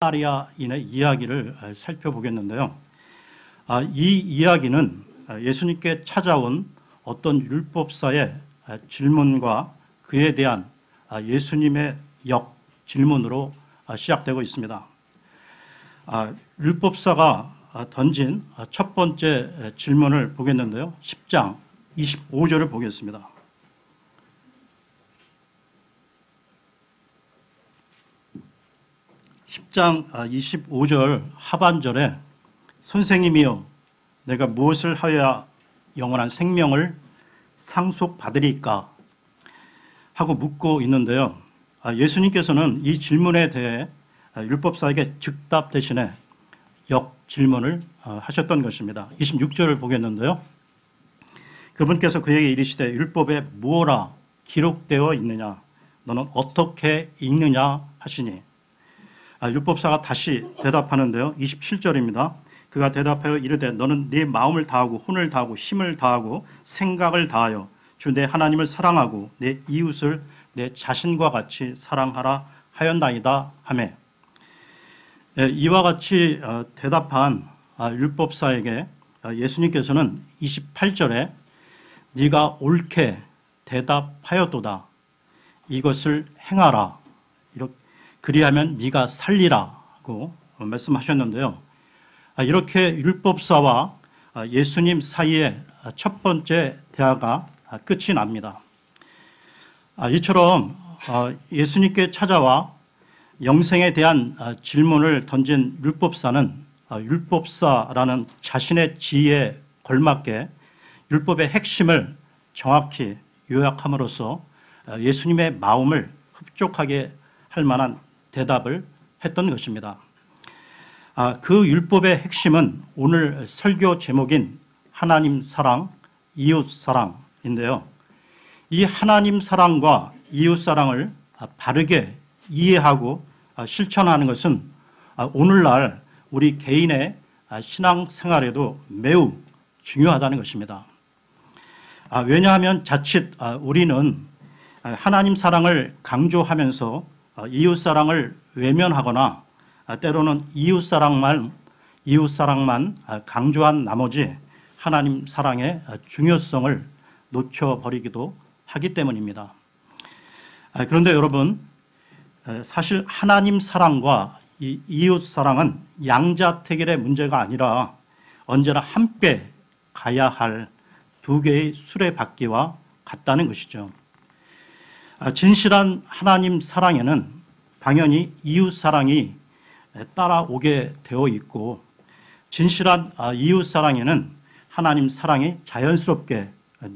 사마리아인의 이야기를 살펴보겠는데요. 이 이야기는 예수님께 찾아온 어떤 율법사의 질문과 그에 대한 예수님의 질문으로 시작되고 있습니다. 율법사가 던진 첫 번째 질문을 보겠는데요. 10장 25절을 보겠습니다. 10장 25절 하반절에 선생님이여 내가 무엇을 하여야 영원한 생명을 상속받으리까 하고 묻고 있는데요. 예수님께서는 이 질문에 대해 율법사에게 즉답 대신에 역질문을 하셨던 것입니다. 26절을 보겠는데요. 그분께서 그에게 이르시되 율법에 무엇라 기록되어 있느냐 너는 어떻게 읽느냐 하시니 율법사가 다시 대답하는데요. 27절입니다. 그가 대답하여 이르되 너는 네 마음을 다하고 혼을 다하고 힘을 다하고 생각을 다하여 주 내 하나님을 사랑하고 내 이웃을 내 자신과 같이 사랑하라 하였나이다 하며 이와 같이 대답한 율법사에게 예수님께서는 28절에 네가 옳게 대답하였도다 이것을 행하라 그리하면 네가 살리라고 말씀하셨는데요. 이렇게 율법사와 예수님 사이의 첫 번째 대화가 끝이 납니다. 이처럼 예수님께 찾아와 영생에 대한 질문을 던진 율법사는 율법사라는 자신의 지혜에 걸맞게 율법의 핵심을 정확히 요약함으로써 예수님의 마음을 흡족하게 할 만한 대답을 했던 것입니다. 그 율법의 핵심은 오늘 설교 제목인 하나님 사랑, 이웃 사랑인데요. 이 하나님 사랑과 이웃 사랑을 바르게 이해하고 실천하는 것은 오늘날 우리 개인의 신앙생활에도 매우 중요하다는 것입니다. 왜냐하면 자칫 우리는 하나님 사랑을 강조하면서 이웃 사랑을 외면하거나 때로는 이웃 사랑만 강조한 나머지 하나님 사랑의 중요성을 놓쳐버리기도 하기 때문입니다. 그런데 여러분 사실 하나님 사랑과 이 이웃 사랑은 양자택일의 문제가 아니라 언제나 함께 가야 할 두 개의 수레바퀴와 같다는 것이죠. 진실한 하나님 사랑에는 당연히 이웃 사랑이 따라오게 되어 있고 진실한 이웃 사랑에는 하나님 사랑이 자연스럽게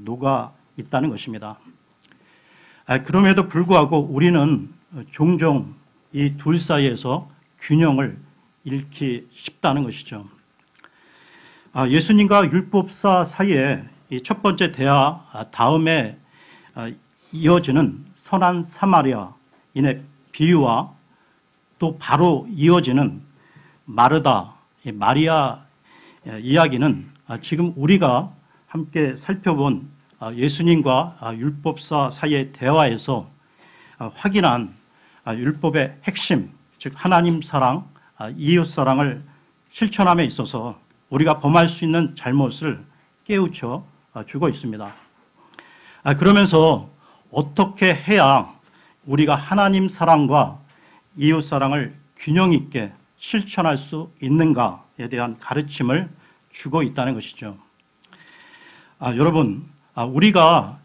녹아 있다는 것입니다. 그럼에도 불구하고 우리는 종종 이 둘 사이에서 균형을 잃기 쉽다는 것이죠. 예수님과 율법사 사이에 이 첫 번째 대화 다음에 이어지는 선한 사마리아인의 비유와 또 바로 이어지는 마리아 이야기는 지금 우리가 함께 살펴본 예수님과 율법사 사이의 대화에서 확인한 율법의 핵심, 즉 하나님 사랑, 이웃 사랑을 실천함에 있어서 우리가 범할 수 있는 잘못을 깨우쳐 주고 있습니다. 그러면서 어떻게 해야 우리가 하나님 사랑과 이웃 사랑을 균형 있게 실천할 수 있는가에 대한 가르침을 주고 있다는 것이죠. 여러분, 우리가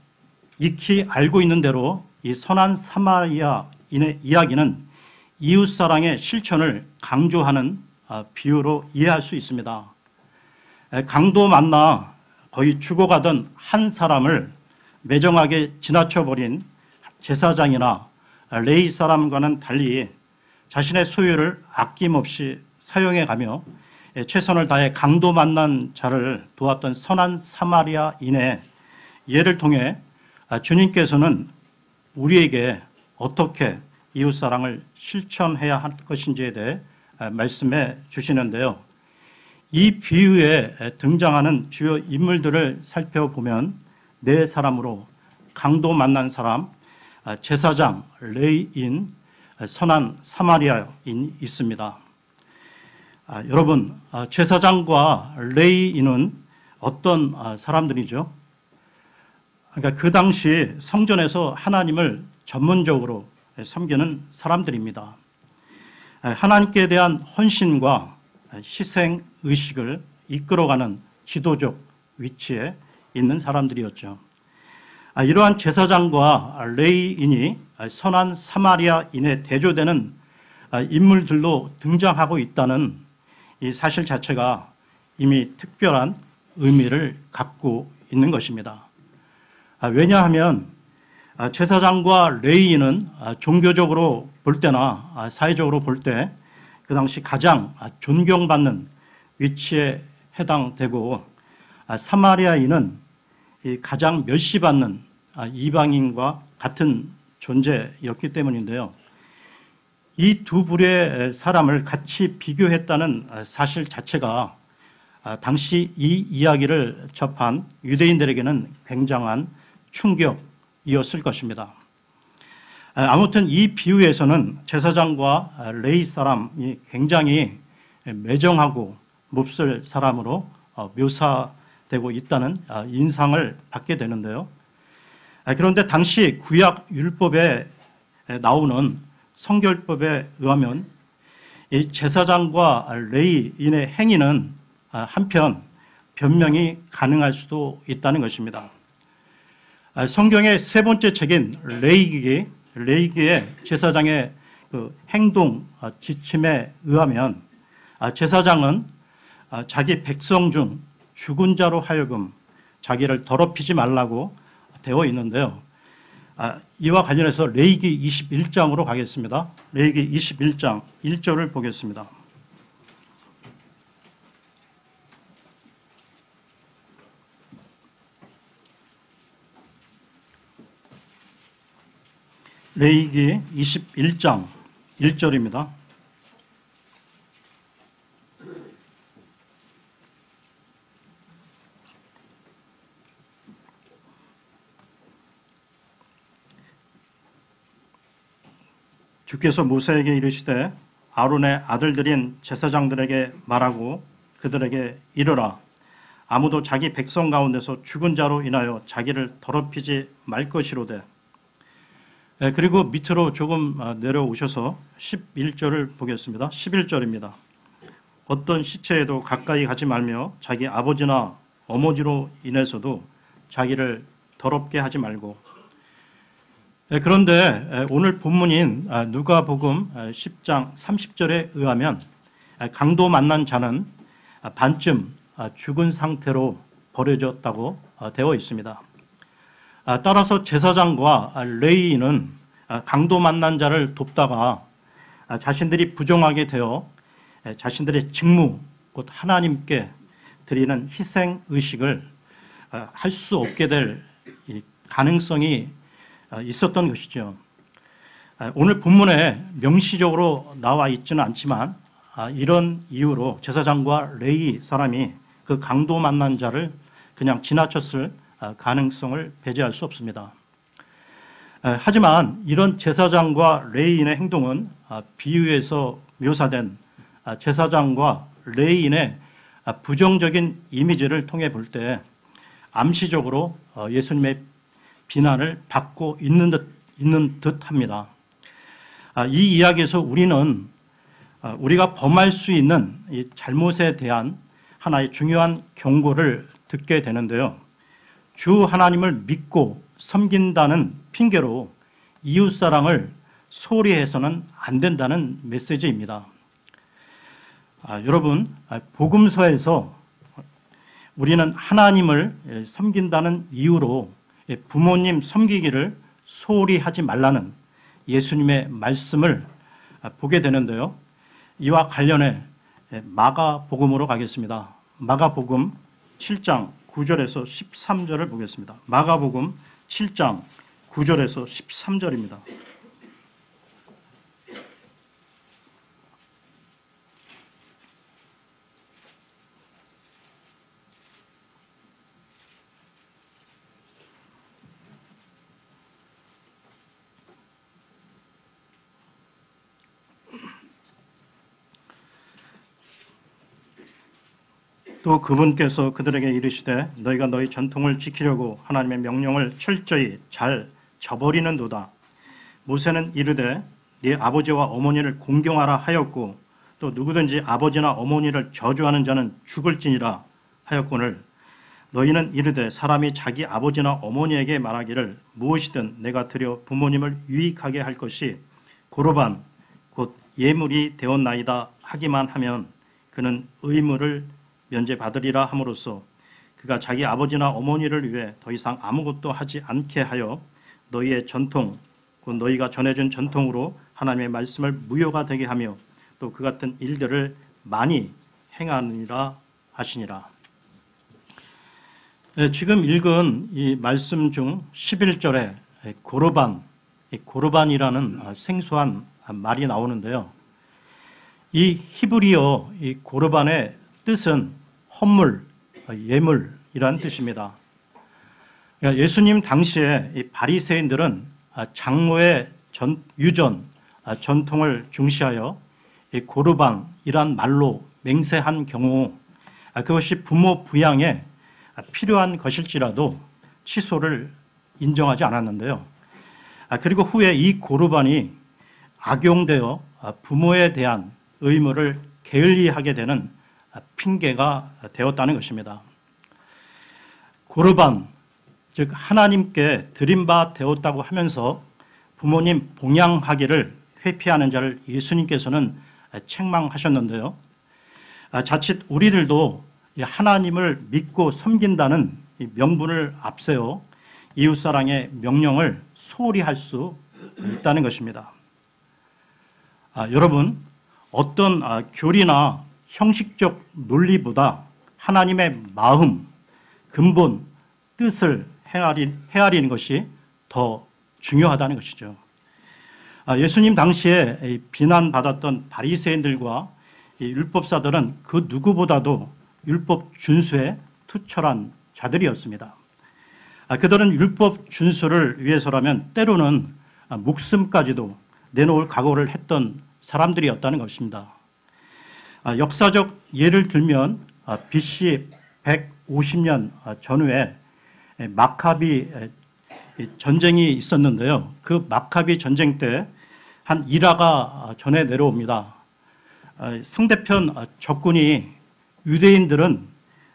익히 알고 있는 대로 이 선한 사마리아인의 이야기는 이웃 사랑의 실천을 강조하는 비유로 이해할 수 있습니다. 강도 만나 거의 죽어가던 한 사람을 매정하게 지나쳐버린 제사장이나 레위 사람과는 달리 자신의 소유를 아낌없이 사용해가며 최선을 다해 강도 만난 자를 도왔던 선한 사마리아인의 예를 통해 주님께서는 우리에게 어떻게 이웃사랑을 실천해야 할 것인지에 대해 말씀해 주시는데요. 이 비유에 등장하는 주요 인물들을 살펴보면 네 사람으로 강도 만난 사람, 제사장, 레위인, 선한 사마리아인이 있습니다. 여러분, 제사장과 레위인은 어떤 사람들이죠? 그러니까 그 당시 성전에서 하나님을 전문적으로 섬기는 사람들입니다. 하나님께 대한 헌신과 희생 의식을 이끌어가는 지도적 위치에 있는 사람들이었죠. 이러한 제사장과 레위인이 선한 사마리아인에 대조되는 인물들로 등장하고 있다는 이 사실 자체가 이미 특별한 의미를 갖고 있는 것입니다. 왜냐하면 제사장과 레위인은 종교적으로 볼 때나 사회적으로 볼 때 그 당시 가장 존경받는 위치에 해당되고, 사마리아인은 가장 멸시받는 이방인과 같은 존재였기 때문인데요. 이 두 부류의 사람을 같이 비교했다는 사실 자체가 당시 이 이야기를 접한 유대인들에게는 굉장한 충격이었을 것입니다. 아무튼 이 비유에서는 제사장과 레위 사람이 굉장히 매정하고 몹쓸 사람으로 묘사되고 있다는 인상을 받게 되는데요. 그런데 당시 구약 율법에 나오는 성결법에 의하면 이 제사장과 레위인의 행위는 한편 변명이 가능할 수도 있다는 것입니다. 성경의 세 번째 책인 레위기의 제사장의 그 행동 지침에 의하면 제사장은 자기 백성 중 죽은 자로 하여금 자기를 더럽히지 말라고 되어 있는데요. 이와 관련해서 레위기 21장으로 가겠습니다. 레위기 21장 1절을 보겠습니다. 레위기 21장 1절입니다. 주께서 모세에게 이르시되 아론의 아들들인 제사장들에게 말하고 그들에게 이르라. 아무도 자기 백성 가운데서 죽은 자로 인하여 자기를 더럽히지 말 것이로되. 그리고 밑으로 조금 내려오셔서 11절을 보겠습니다. 11절입니다. 어떤 시체에도 가까이 가지 말며 자기 아버지나 어머니로 인해서도 자기를 더럽게 하지 말고. 그런데 오늘 본문인 누가복음 10장 30절에 의하면 강도 만난 자는 반쯤 죽은 상태로 버려졌다고 되어 있습니다. 따라서 제사장과 레위인은 강도 만난 자를 돕다가 자신들이 부정하게 되어 자신들의 직무, 곧 하나님께 드리는 희생 의식을 할 수 없게 될 가능성이 있었던 것이죠. 오늘 본문에 명시적으로 나와 있지는 않지만 이런 이유로 제사장과 레위 사람이 그 강도 만난 자를 그냥 지나쳤을 가능성을 배제할 수 없습니다. 하지만 이런 제사장과 레위인의 행동은 비유에서 묘사된 제사장과 레위인의 부정적인 이미지를 통해 볼 때 암시적으로 예수님의 비난을 받고 있는 듯합니다. 이 이야기에서 우리는 우리가 범할 수 있는 이 잘못에 대한 하나의 중요한 경고를 듣게 되는데요. 주 하나님을 믿고 섬긴다는 핑계로 이웃사랑을 소홀히 해서는 안 된다는 메시지입니다. 여러분, 복음서에서 우리는 하나님을 섬긴다는 이유로 부모님 섬기기를 소홀히 하지 말라는 예수님의 말씀을 보게 되는데요. 이와 관련해 마가복음으로 가겠습니다. 마가복음 7장 9절에서 13절을 보겠습니다. 마가복음 7장 9절에서 13절입니다. 또 그분께서 그들에게 이르시되 너희가 너희 전통을 지키려고 하나님의 명령을 철저히 잘 저버리는도다. 모세는 이르되 네 아버지와 어머니를 공경하라 하였고 또 누구든지 아버지나 어머니를 저주하는 자는 죽을지니라 하였거늘 너희는 이르되 사람이 자기 아버지나 어머니에게 말하기를 무엇이든 내가 드려 부모님을 유익하게 할 것이 고르반 곧 예물이 되었나이다 하기만 하면 그는 의무를 면제받으리라 함으로써 그가 자기 아버지나 어머니를 위해 더 이상 아무것도 하지 않게 하여 너희의 전통 곧 너희가 전해준 전통으로 하나님의 말씀을 무효가 되게 하며 또 그 같은 일들을 많이 행하느니라 하시니라. 지금 읽은 이 말씀 중 11절에 고르반이라는 생소한 말이 나오는데요. 이 히브리어 이 고르반의 뜻은 헌물, 예물이라는 뜻입니다. 예수님 당시에 이 바리새인들은 장로의 유전, 전통을 중시하여 이 고르반이란 말로 맹세한 경우 그것이 부모 부양에 필요한 것일지라도 취소를 인정하지 않았는데요. 그리고 후에 이 고르반이 악용되어 부모에 대한 의무를 게을리하게 되는 핑계가 되었다는 것입니다. 고르반, 즉 하나님께 드린 바 되었다고 하면서 부모님 봉양하기를 회피하는 자를 예수님께서는 책망하셨는데요. 자칫 우리들도 하나님을 믿고 섬긴다는 명분을 앞세워 이웃사랑의 명령을 소홀히 할 수 있다는 것입니다. 여러분, 어떤 교리나 형식적 논리보다 하나님의 마음, 근본, 뜻을 헤아리는 것이 더 중요하다는 것이죠. 예수님 당시에 비난받았던 바리새인들과 율법사들은 그 누구보다도 율법 준수에 투철한 자들이었습니다. 그들은 율법 준수를 위해서라면 때로는 목숨까지도 내놓을 각오를 했던 사람들이었다는 것입니다. 역사적 예를 들면 BC 150년 전후에 마카비 전쟁이 있었는데요. 그 마카비 전쟁 때 한 일화가 전해 내려옵니다. 상대편 적군이 유대인들은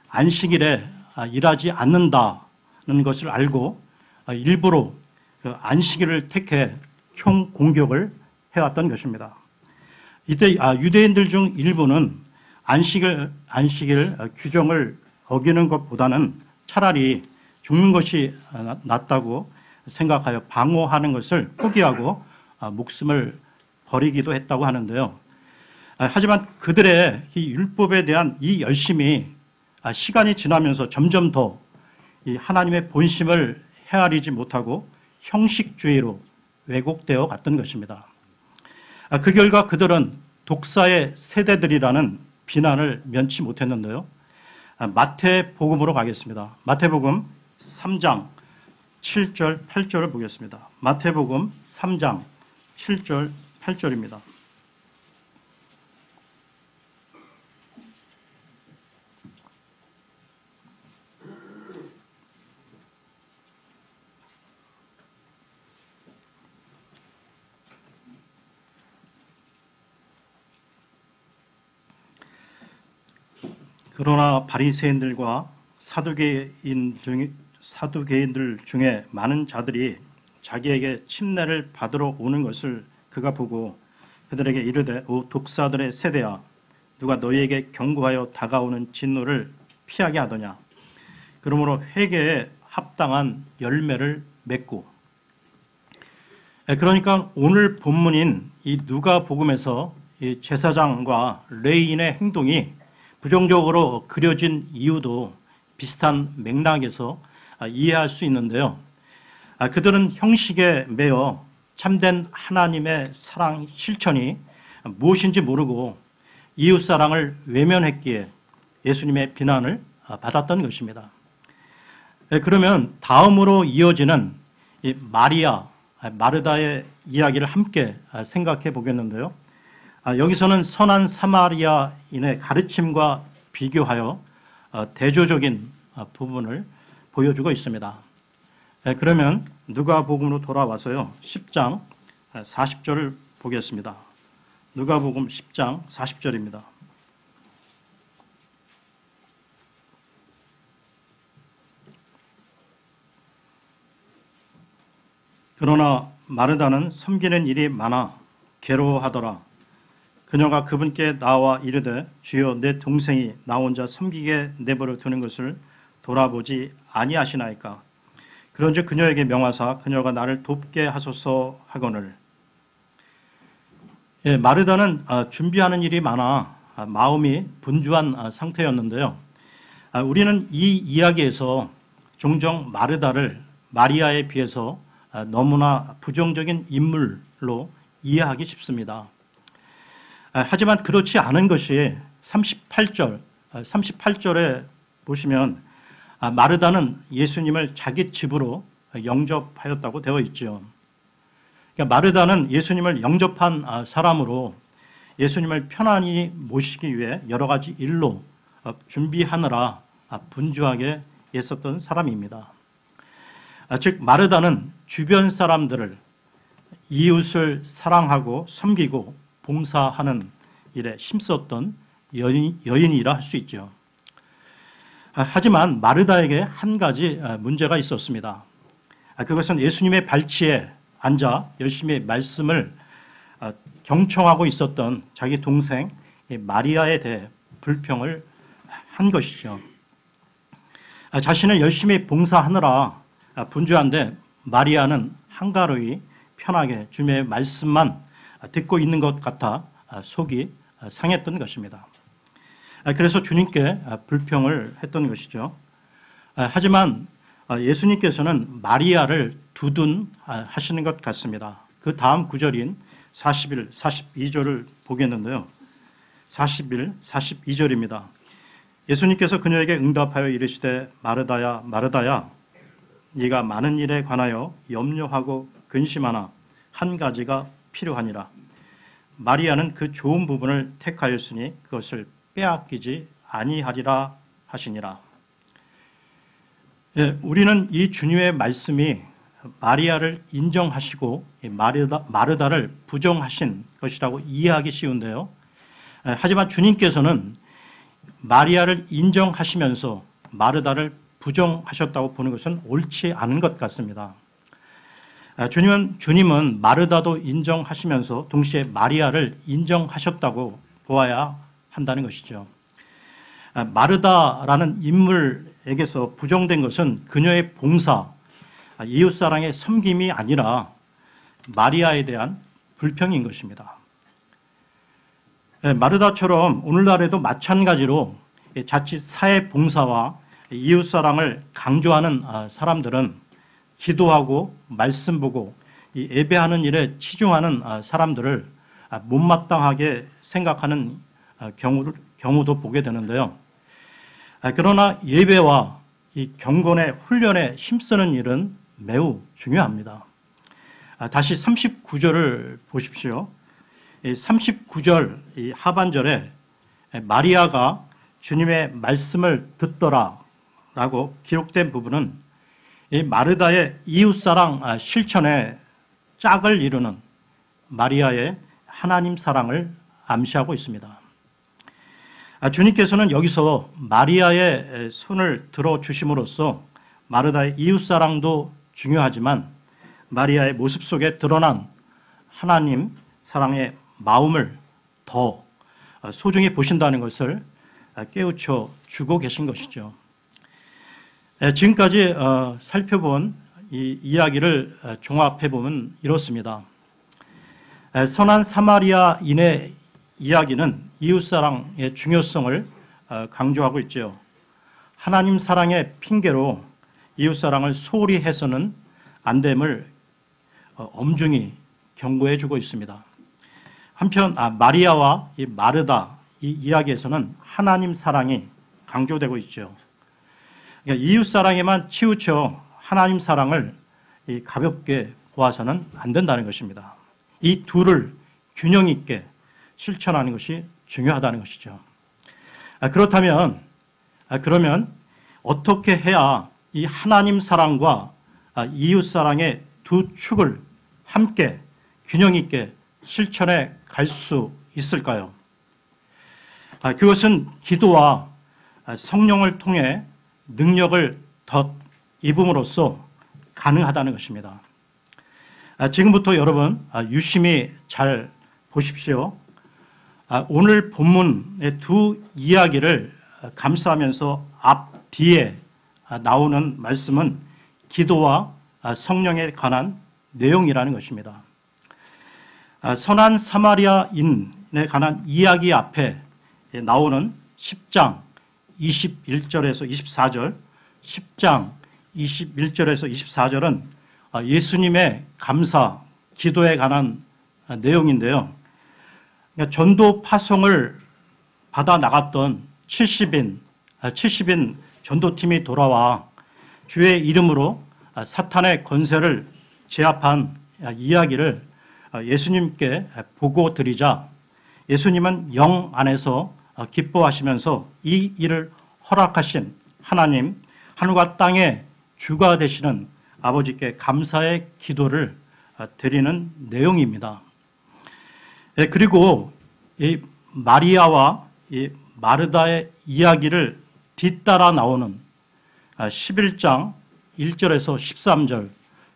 안식일에 일하지 않는다는 것을 알고 일부러 안식일을 택해 총 공격을 해왔던 것입니다. 이때 유대인들 중 일부는 안식일 규정을 어기는 것보다는 차라리 죽는 것이 낫다고 생각하여 방어하는 것을 포기하고 목숨을 버리기도 했다고 하는데요. 하지만 그들의 이 율법에 대한 이 열심이 시간이 지나면서 점점 더 이 하나님의 본심을 헤아리지 못하고 형식주의로 왜곡되어 갔던 것입니다. 그 결과 그들은 독사의 세대들이라는 비난을 면치 못했는데요. 마태복음으로 가겠습니다. 마태복음 3장 7절 8절을 보겠습니다. 마태복음 3장 7절 8절입니다. 그러나 바리새인들과 사두개인들 중에 많은 자들이 자기에게 침례를 받으러 오는 것을 그가 보고 그들에게 이르되 오 독사들의 세대야 누가 너희에게 경고하여 다가오는 진노를 피하게 하더냐. 그러므로 회개에 합당한 열매를 맺고. 그러니까 오늘 본문인 이 누가복음에서 이 제사장과 레위인의 행동이 부정적으로 그려진 이유도 비슷한 맥락에서 이해할 수 있는데요. 그들은 형식에 매여 참된 하나님의 사랑 실천이 무엇인지 모르고 이웃사랑을 외면했기에 예수님의 비난을 받았던 것입니다. 그러면 다음으로 이어지는 이 마르다의 이야기를 함께 생각해 보겠는데요. 여기서는 선한 사마리아인의 가르침과 비교하여 대조적인 부분을 보여주고 있습니다. 그러면 누가복음으로 돌아와서요. 10장 40절을 보겠습니다. 누가복음 10장 40절입니다. 그러나 마르다는 섬기는 일이 많아 괴로워하더라. 그녀가 그분께 나와 이르되 주여 내 동생이 나 혼자 섬기게 내버려 두는 것을 돌아보지 아니하시나이까. 그런즉 그녀에게 명하사 그녀가 나를 돕게 하소서 하거늘. 마르다는 준비하는 일이 많아 마음이 분주한 상태였는데요. 우리는 이 이야기에서 종종 마르다를 마리아에 비해서 너무나 부정적인 인물로 이해하기 쉽습니다. 하지만 그렇지 않은 것이 38절에 보시면 마르다는 예수님을 자기 집으로 영접하였다고 되어 있죠. 그러니까 마르다는 예수님을 영접한 사람으로 예수님을 편안히 모시기 위해 여러 가지 일로 준비하느라 분주하게 애썼던 사람입니다. 즉 마르다는 주변 사람들을 이웃을 사랑하고 섬기고 봉사하는 일에 힘썼던 여인이라 할 수 있죠. 하지만 마르다에게 한 가지 문제가 있었습니다. 그것은 예수님의 발치에 앉아 열심히 말씀을 경청하고 있었던 자기 동생 마리아에 대해 불평을 한 것이죠. 자신을 열심히 봉사하느라 분주한데 마리아는 한가로이 편하게 주님의 말씀만 듣고 있는 것 같아 속이 상했던 것입니다. 그래서 주님께 불평을 했던 것이죠. 하지만 예수님께서는 마리아를 두둔하시는 것 같습니다. 그 다음 구절인 41, 42절을 보겠는데요. 41, 42절입니다. 예수님께서 그녀에게 응답하여 이르시되 마르다야 마르다야 네가 많은 일에 관하여 염려하고 근심하나 한 가지가 필요하니라. 마리아는 그 좋은 부분을 택하였으니 그것을 빼앗기지 아니하리라 하시니라. 우리는 이 주님의 말씀이 마리아를 인정하시고 마르다를 부정하신 것이라고 이해하기 쉬운데요. 하지만 주님께서는 마리아를 인정하시면서 마르다를 부정하셨다고 보는 것은 옳지 않은 것 같습니다. 주님은 마르다도 인정하시면서 동시에 마리아를 인정하셨다고 보아야 한다는 것이죠. 마르다라는 인물에게서 부정된 것은 그녀의 봉사, 이웃사랑의 섬김이 아니라 마리아에 대한 불평인 것입니다. 마르다처럼 오늘날에도 마찬가지로 자칫 사회 봉사와 이웃사랑을 강조하는 사람들은 기도하고 말씀 보고 예배하는 일에 치중하는 사람들을 못마땅하게 생각하는 경우도 보게 되는데요. 그러나 예배와 이 경건의 훈련에 힘쓰는 일은 매우 중요합니다. 다시 39절을 보십시오. 39절 이 하반절에 마리아가 주님의 말씀을 듣더라라고 기록된 부분은 이 마르다의 이웃사랑 실천에 짝을 이루는 마리아의 하나님 사랑을 암시하고 있습니다. 주님께서는 여기서 마리아의 손을 들어주심으로써 마르다의 이웃사랑도 중요하지만 마리아의 모습 속에 드러난 하나님 사랑의 마음을 더 소중히 보신다는 것을 깨우쳐 주고 계신 것이죠. 지금까지 살펴본 이 이야기를 종합해 보면 이렇습니다. 선한 사마리아인의 이야기는 이웃사랑의 중요성을 강조하고 있죠. 하나님 사랑의 핑계로 이웃사랑을 소홀히 해서는 안 됨을 엄중히 경고해 주고 있습니다. 한편 마리아와 이 마르다 이 이야기에서는 하나님 사랑이 강조되고 있죠. 그러니까 이웃사랑에만 치우쳐 하나님 사랑을 가볍게 보아서는 안 된다는 것입니다. 이 둘을 균형 있게 실천하는 것이 중요하다는 것이죠. 그렇다면 그러면 어떻게 해야 이 하나님 사랑과 이웃 사랑의 두 축을 함께 균형 있게 실천해 갈 수 있을까요? 그것은 기도와 성령을 통해 능력을 더 입음으로써 가능하다는 것입니다. 지금부터 여러분 유심히 잘 보십시오. 오늘 본문의 두 이야기를 감싸면서 앞뒤에 나오는 말씀은 기도와 성령에 관한 내용이라는 것입니다. 선한 사마리아인에 관한 이야기 앞에 나오는 10장 21절에서 24절, 10장 21절에서 24절은 예수님의 감사, 기도에 관한 내용인데요. 전도 파송을 받아 나갔던 70인 전도팀이 돌아와 주의 이름으로 사탄의 권세를 제압한 이야기를 예수님께 보고 드리자 예수님은 영 안에서 기뻐하시면서 이 일을 허락하신 하나님, 하늘과 땅의 주가 되시는 아버지께 감사의 기도를 드리는 내용입니다. 그리고 이 마리아와 이 마르다의 이야기를 뒤따라 나오는 11장 1절에서 13절,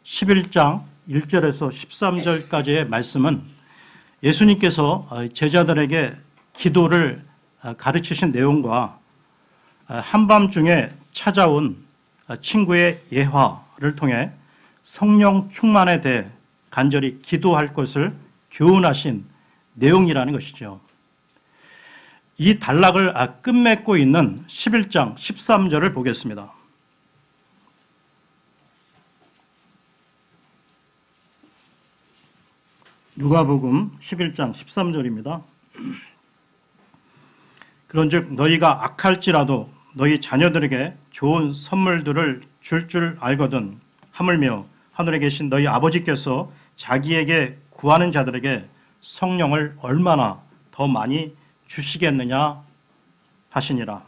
11장 1절에서 13절까지의 말씀은 예수님께서 제자들에게 기도를 가르치신 내용과 한밤중에 찾아온 친구의 예화를 통해 성령 충만에 대해 간절히 기도할 것을 교훈하신 내용이라는 것이죠. 이 단락을 끝맺고 있는 11장 13절을 보겠습니다. 누가복음 11장 13절입니다. 그런즉 너희가 악할지라도 너희 자녀들에게 좋은 선물들을 줄 알거든 하물며 하늘에 계신 너희 아버지께서 자기에게 구하는 자들에게 성령을 얼마나 더 많이 주시겠느냐 하시니라.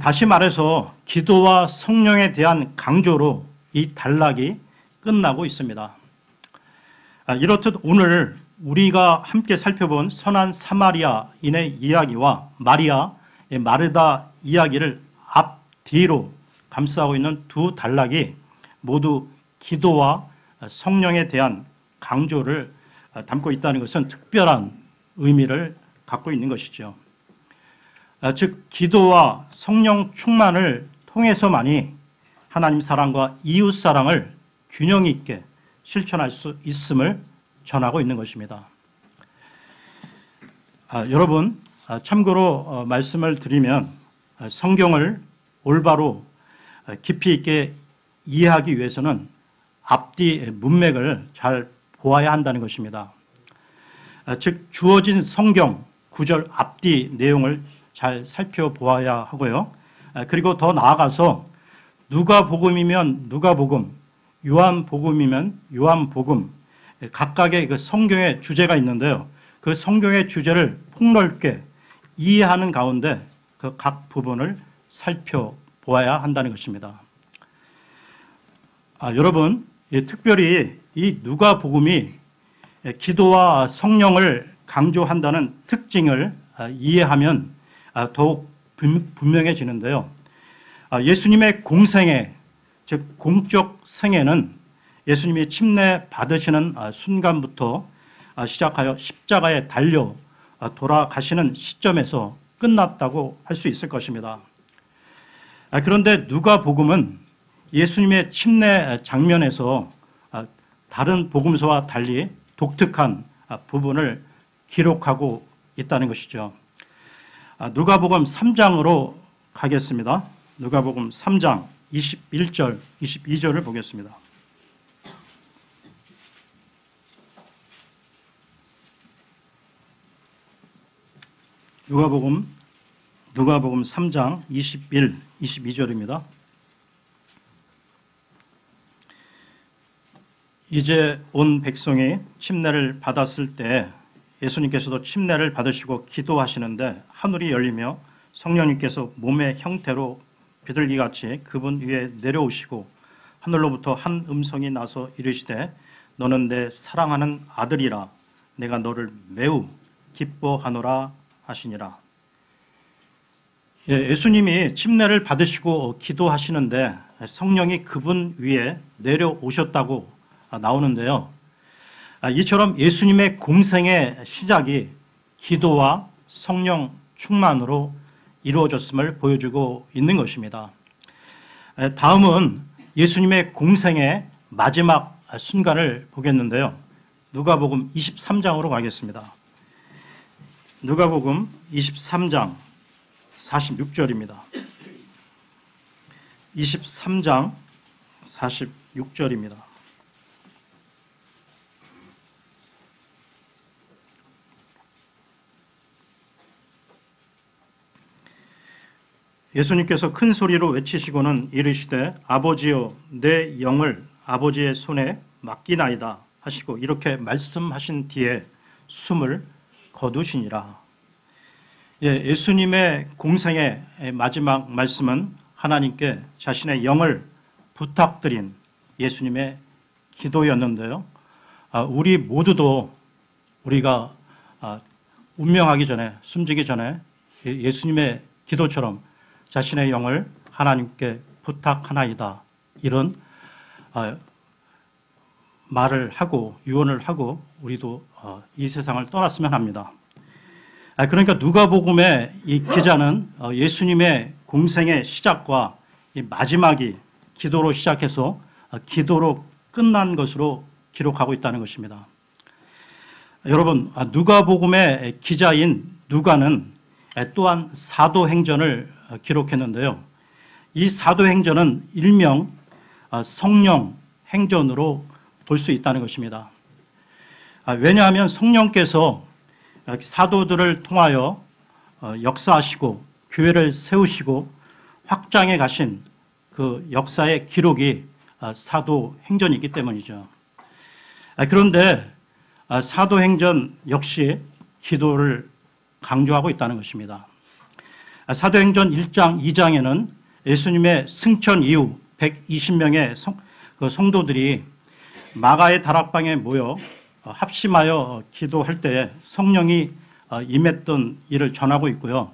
다시 말해서 기도와 성령에 대한 강조로 이 단락이 끝나고 있습니다. 이렇듯 오늘 우리가 함께 살펴본 선한 사마리아인의 이야기와 마르다 이야기를 앞뒤로 감싸고 있는 두 단락이 모두 기도와 성령에 대한 강조를 담고 있다는 것은 특별한 의미를 갖고 있는 것이죠. 즉 기도와 성령 충만을 통해서만이 하나님 사랑과 이웃 사랑을 균형 있게 실천할 수 있음을 전하고 있는 것입니다. 여러분 참고로 말씀을 드리면 성경을 올바로 깊이 있게 이해하기 위해서는 앞뒤 문맥을 잘 보아야 한다는 것입니다. 즉 주어진 성경 구절 앞뒤 내용을 잘 살펴보아야 하고요. 그리고 더 나아가서 누가복음이면 누가복음, 요한복음이면 요한복음 각각의 그 성경의 주제가 있는데요. 그 성경의 주제를 폭넓게 이해하는 가운데 그 각 부분을 살펴보아야 한다는 것입니다. 여러분 특별히 이 누가복음이 기도와 성령을 강조한다는 특징을 이해하면 더욱 분명해지는데요. 예수님의 공생애, 즉 공적 생애는 예수님이 침례 받으시는 순간부터 시작하여 십자가에 달려 돌아가시는 시점에서 끝났다고 할 수 있을 것입니다. 그런데 누가복음은 예수님의 침례 장면에서 다른 복음서와 달리 독특한 부분을 기록하고 있다는 것이죠. 누가복음 3장으로 가겠습니다. 누가복음 3장 21절, 22절을 보겠습니다. 누가복음 3장 21, 22절입니다. 이제 온 백성이 침례를 받았을 때 예수님께서도 침례를 받으시고 기도하시는데 하늘이 열리며 성령님께서 몸의 형태로 비둘기같이 그분 위에 내려오시고 하늘로부터 한 음성이 나서 이르시되 너는 내 사랑하는 아들이라 내가 너를 매우 기뻐하노라 하시니라. 예수님이 침례를 받으시고 기도하시는데 성령이 그분 위에 내려오셨다고 나오는데요. 이처럼 예수님의 공생의 시작이 기도와 성령 충만으로 이루어졌음을 보여주고 있는 것입니다. 다음은 예수님의 공생의 마지막 순간을 보겠는데요. 누가복음 23장으로 가겠습니다. 누가복음 23장 46절입니다. 23장 46절입니다. 예수님께서 큰 소리로 외치시고는 이르시되 아버지여 내 영을 아버지의 손에 맡기나이다 하시고 이렇게 말씀하신 뒤에 숨을 거두시니라. 예수님의 공생의 마지막 말씀은 하나님께 자신의 영을 부탁드린 예수님의 기도였는데요. 우리 모두도 우리가 운명하기 전에 숨지기 전에 예수님의 기도처럼 자신의 영을 하나님께 부탁하나이다 이런 말을 하고 유언을 하고 우리도 이 세상을 떠났으면 합니다. 그러니까 누가복음의 이 기자는 예수님의 공생의 시작과 이 마지막이 기도로 시작해서 기도로 끝난 것으로 기록하고 있다는 것입니다. 여러분, 누가복음의 기자인 누가는 또한 사도행전을 기록했는데요. 이 사도행전은 일명 성령 행전으로 볼 수 있다는 것입니다. 왜냐하면 성령께서 사도들을 통하여 역사하시고 교회를 세우시고 확장해 가신 그 역사의 기록이 사도행전이기 때문이죠. 그런데 사도행전 역시 기도를 강조하고 있다는 것입니다. 사도행전 1장, 2장에는 예수님의 승천 이후 120명의 성도들이 마가의 다락방에 모여 합심하여 기도할 때 성령이 임했던 일을 전하고 있고요.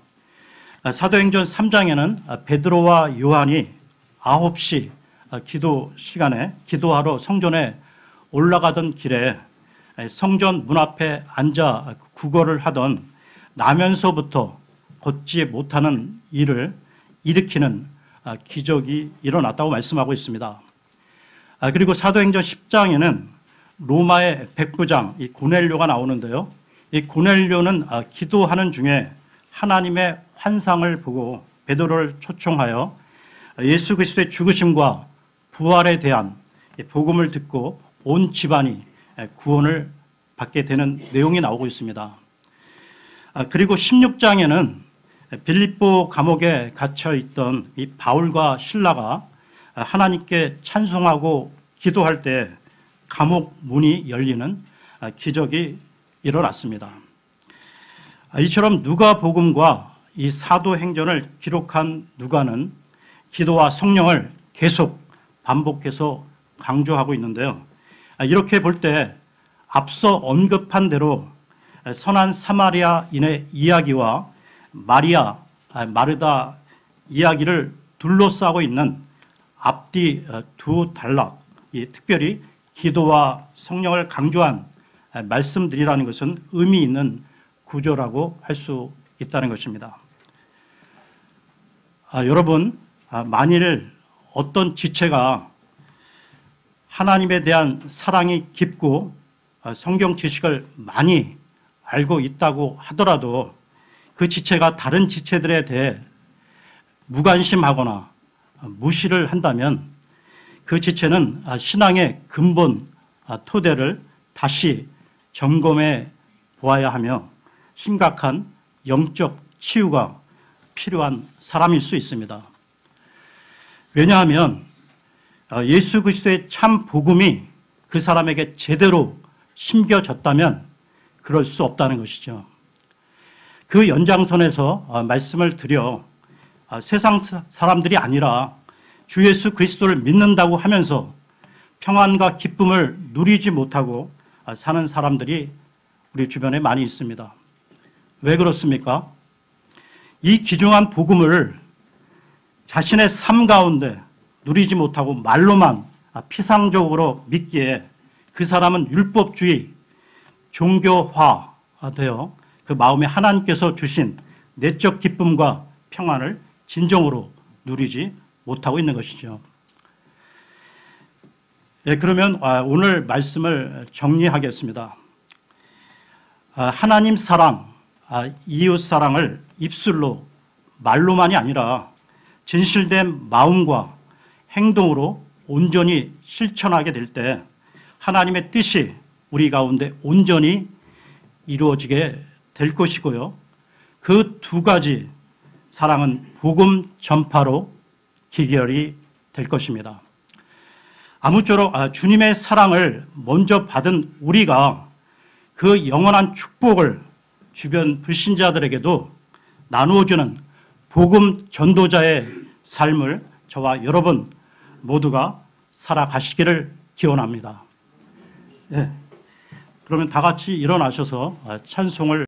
사도행전 3장에는 베드로와 요한이 9시 기도 시간에 기도하러 성전에 올라가던 길에 성전 문 앞에 앉아 구걸을 하던 나면서부터 걷지 못하는 일을 일으키는 기적이 일어났다고 말씀하고 있습니다. 그리고 사도행전 10장에는 로마의 백부장 이 고넬료가 나오는데요. 이 고넬료는 기도하는 중에 하나님의 환상을 보고 베드로를 초청하여 예수 그리스도의 죽으심과 부활에 대한 복음을 듣고 온 집안이 구원을 받게 되는 내용이 나오고 있습니다. 그리고 16장에는 빌립보 감옥에 갇혀 있던 이 바울과 실라가 하나님께 찬송하고 기도할 때 감옥 문이 열리는 기적이 일어났습니다. 이처럼 누가복음과 이 사도행전을 기록한 누가는 기도와 성령을 계속 반복해서 강조하고 있는데요. 이렇게 볼 때 앞서 언급한 대로 선한 사마리아인의 이야기와 마르다 이야기를 둘러싸고 있는 앞뒤 두 단락, 특별히 기도와 성령을 강조한 말씀들이라는 것은 의미 있는 구조라고 할 수 있다는 것입니다. 여러분, 만일 어떤 지체가 하나님에 대한 사랑이 깊고 성경 지식을 많이 알고 있다고 하더라도 그 지체가 다른 지체들에 대해 무관심하거나 무시를 한다면 그 지체는 신앙의 근본 토대를 다시 점검해 보아야 하며 심각한 영적 치유가 필요한 사람일 수 있습니다. 왜냐하면 예수 그리스도의 참 복음이 그 사람에게 제대로 심겨졌다면 그럴 수 없다는 것이죠. 그 연장선에서 말씀을 드려 세상 사람들이 아니라 주 예수 그리스도를 믿는다고 하면서 평안과 기쁨을 누리지 못하고 사는 사람들이 우리 주변에 많이 있습니다. 왜 그렇습니까? 이 귀중한 복음을 자신의 삶 가운데 누리지 못하고 말로만 피상적으로 믿기에 그 사람은 율법주의, 종교화되어 그 마음에 하나님께서 주신 내적 기쁨과 평안을 진정으로 누리지 못하고 있는 것이죠. 네, 그러면 오늘 말씀을 정리하겠습니다. 하나님 사랑, 이웃 사랑을 입술로 말로만이 아니라 진실된 마음과 행동으로 온전히 실천하게 될 때 하나님의 뜻이 우리 가운데 온전히 이루어지게 될 것이고요. 그 두 가지 사랑은 복음 전파로 기결이 될 것입니다. 아무쪼록 주님의 사랑을 먼저 받은 우리가 그 영원한 축복을 주변 불신자들에게도 나누어주는 복음 전도자의 삶을 저와 여러분 모두가 살아가시기를 기원합니다. 네. 그러면 다 같이 일어나셔서 찬송을